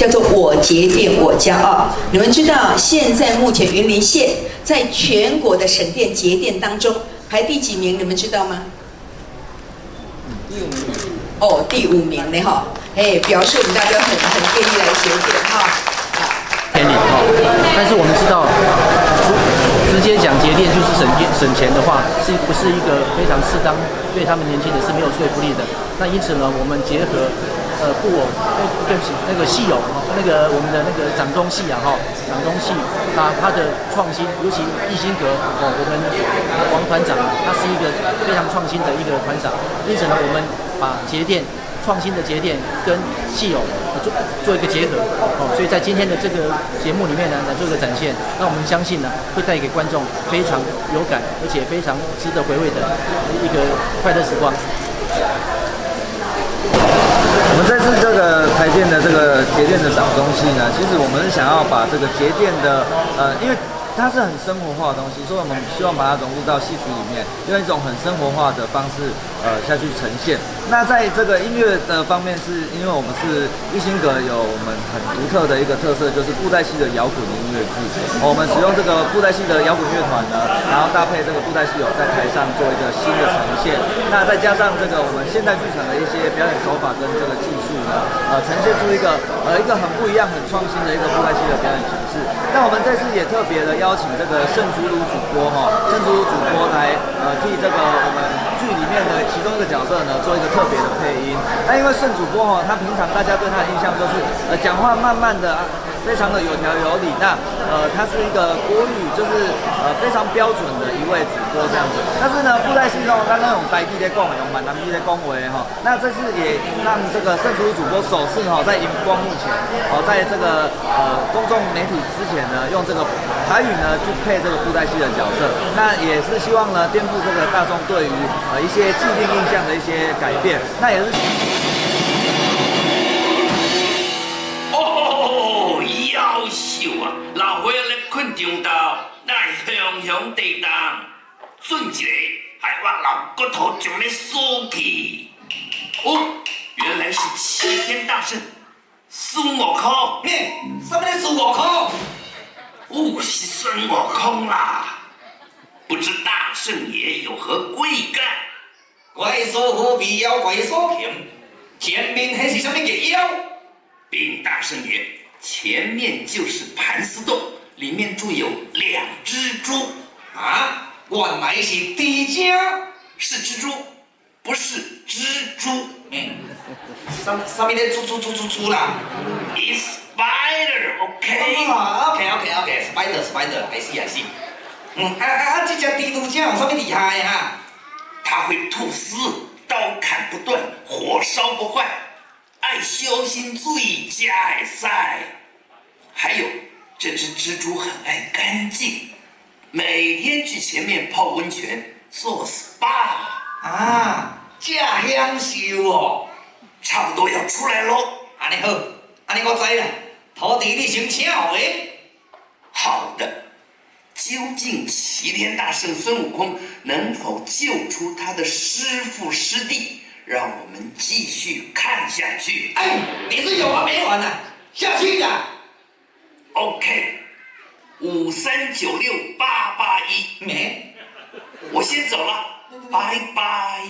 叫做我节电我骄傲。你们知道现在目前云林县在全国的省电节电当中排第几名？你们知道吗？哦，第5名呢哈，哎，表示我们大家很愿意来节电哈。天理哈，但是我们知道，直接讲节电就是省钱的话，不是一个非常适当，对他们年轻人是没有说服力的。那因此呢，我们结合对不起，那个系友，我们的那个掌中系啊哈，掌中系它的创新，尤其一心阁我们王团长他是一个非常创新的一个团长，因此呢，我们把节电创新的节电跟系友做一个结合所以在今天的这个节目里面呢，来做一个展现，那我们相信呢，会带给观众非常有感，而且非常值得回味的一个快乐时光。我们这次这个台电的这个节电的掌中戏呢，其实我们是想要把这个节电的因为它是很生活化的东西，所以我们希望把它融入到戏曲里面，用一种很生活化的方式下去呈现。那在这个音乐的方面，是因为我们是一心阁有我们很独特的一个特色，就是布袋戏的摇滚音乐剧。我们使用这个布袋戏的摇滚乐团呢，然后搭配这个布袋戏友在台上做一个新的呈现。那再加上这个我们现代剧场的一些表演手法跟这个技术呢，呈现出一个很不一样、很创新的一个布袋戏的表演形式。那我们这次也特别的邀请这个盛竹如主播盛竹如主播来替这个我们剧里面的其中一个角色呢做一个特别的配音。那因为盛主播他平常大家对他的印象都是讲话慢慢的非常的有条有理。那他是一个国语就是非常标准的一位主播这样子。但是呢，布袋戏中他那种台语在讲的，用闽南语在讲话那这次也让这个盛竹如主播首次在荧光幕前在这个公众媒体之前呢，用这个台语呢去配这个布袋戏的角色，那也是希望呢颠覆这个大众对于一些既定印象的一些改变，那也是。哦，夭寿啊！老伙咧困中昼，来雄雄地动，准一个害我老骨头将咧锁起。哦，原来是齐天大圣孙悟空。什么孙悟空？哦，是孙悟空啦！不知大圣爷有何贵干？怪所何必妖怪所骗？前面还是什么个妖？禀大圣爷，前面就是盘丝洞，里面住有2只猪。啊，原来是猪精，是蜘蛛，不是蜘蛛。什么的猪啦 ？It's spider，OK？ OK，spider，I see。这只蜘蛛精有什么厉害啊？它会吐丝，刀砍不断，火烧不坏，爱小心最佳的赛。还有，这只蜘蛛很爱干净，每天去前面泡温泉做 SPA。这享受哦，差不多要出来咯。安尼好，安尼我知了，徒弟你先请候诶。好的。究竟齐天大圣孙悟空能否救出他的师父师弟？让我们继续看下去。你是有完没完啊？下去的。OK， 5396881。没，我先走了，拜拜。